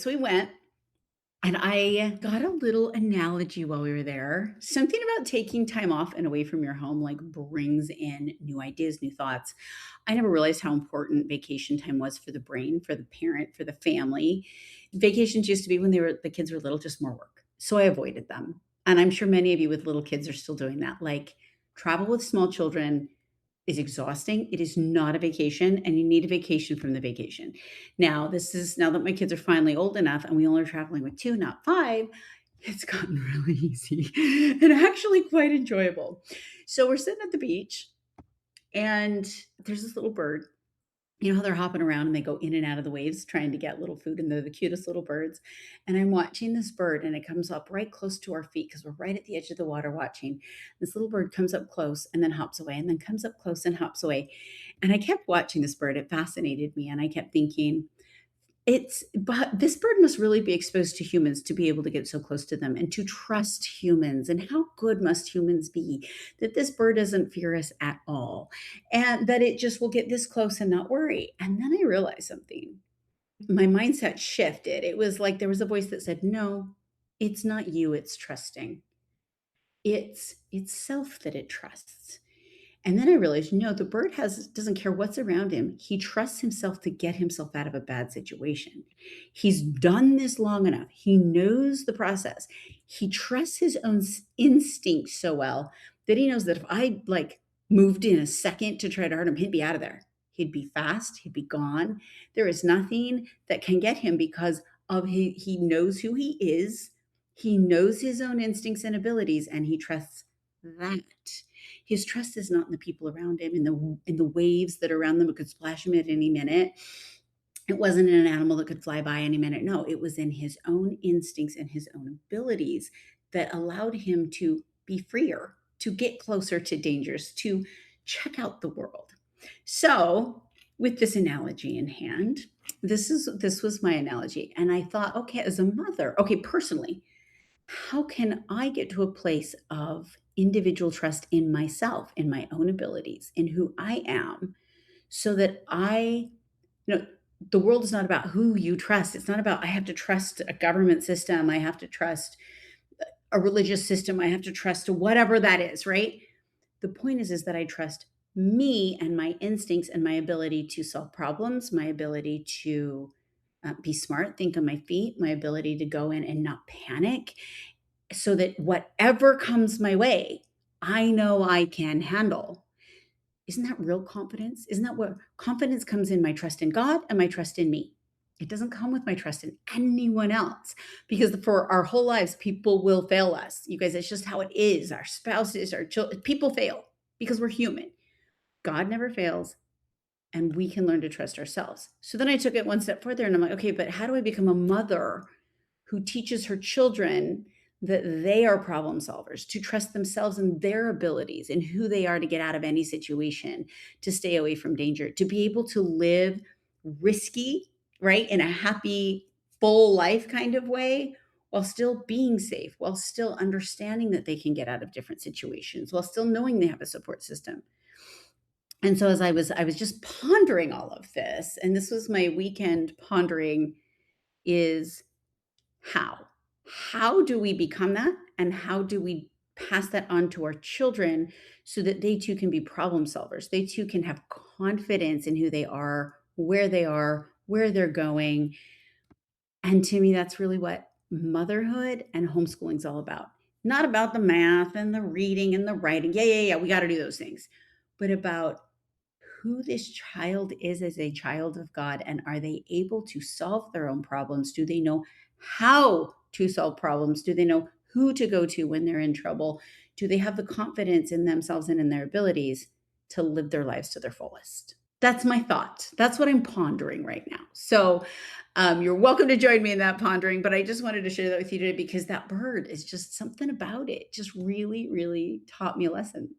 So we went, and I got a little analogy while we were there. Something about taking time off and away from your home, like, brings in new ideas, new thoughts. I never realized how important vacation time was for the brain, for the parent, for the family. Vacations used to be when the kids were little, just more work. So I avoided them. And I'm sure many of you with little kids are still doing that. Like, travel with small children is exhausting. It is not a vacation, and you need a vacation from the vacation. Now that my kids are finally old enough and we only are traveling with 2, not 5, it's gotten really easy and actually quite enjoyable. So we're sitting at the beach, and there's this little bird. You know how they're hopping around and they go in and out of the waves trying to get little food, and they're the cutest little birds. And I'm watching this bird, and it comes up right close to our feet because we're right at the edge of the water watching. This little bird comes up close and then hops away, and then comes up close and hops away. And I kept watching this bird. It fascinated me. And I kept thinking, but this bird must really be exposed to humans to be able to get so close to them and to trust humans. And how good must humans be that this bird doesn't fear us at all, and that it just will get this close and not worry. And then I realized something. My mindset shifted. It was like there was a voice that said, "No, it's not you, it's trusting. It's self that it trusts." And then I realized, no, the bird has doesn't care what's around him. He trusts himself to get himself out of a bad situation. He's done this long enough. He knows the process. He trusts his own instincts so well that he knows that if I, like, moved in a second to try to hurt him, he'd be out of there. He'd be fast. He'd be gone. There is nothing that can get him because he knows who he is. He knows his own instincts and abilities, and he trusts that. His trust is not in the people around him, in the waves that are around them that could splash him at any minute. It wasn't in an animal that could fly by any minute. No, it was in his own instincts and his own abilities that allowed him to be freer, to get closer to dangers, to check out the world. So, with this analogy in hand, this was my analogy, and I thought, okay, as a mother, okay, personally, how can I get to a place of individual trust in myself, in my own abilities, in who I am, so that you know, the world is not about who you trust. It's not about I have to trust a government system, I have to trust a religious system, I have to trust whatever that is, right? The point is that I trust me and my instincts and my ability to solve problems, my ability to be smart, think on my feet, my ability to go in and not panic, so that whatever comes my way, I know I can handle. Isn't that real confidence? Isn't that what confidence comes in? My trust in God and my trust in me. It doesn't come with my trust in anyone else, because for our whole lives, people will fail us. You guys, it's just how it is. Our spouses, our children, people fail because we're human. God never fails, and we can learn to trust ourselves. So then I took it one step further, and I'm like, okay, but how do I become a mother who teaches her children that they are problem solvers, to trust themselves and their abilities and who they are to get out of any situation, to stay away from danger, to be able to live risky, right, in a happy, full life kind of way, while still being safe, while still understanding that they can get out of different situations, while still knowing they have a support system. And so as I was just pondering all of this, and this was my weekend pondering, is how? How do we become that? And how do we pass that on to our children so that they too can be problem solvers? They too can have confidence in who they are, where they're going. And to me, that's really what motherhood and homeschooling is all about. Not about the math and the reading and the writing. Yeah, yeah, yeah. We got to do those things. But about who this child is as a child of God, and are they able to solve their own problems? Do they know how to solve problems? Do they know who to go to when they're in trouble? Do they have the confidence in themselves and in their abilities to live their lives to their fullest? That's my thought. That's what I'm pondering right now. So, you're welcome to join me in that pondering, but I just wanted to share that with you today because that bird is just something about it, just really, really taught me a lesson.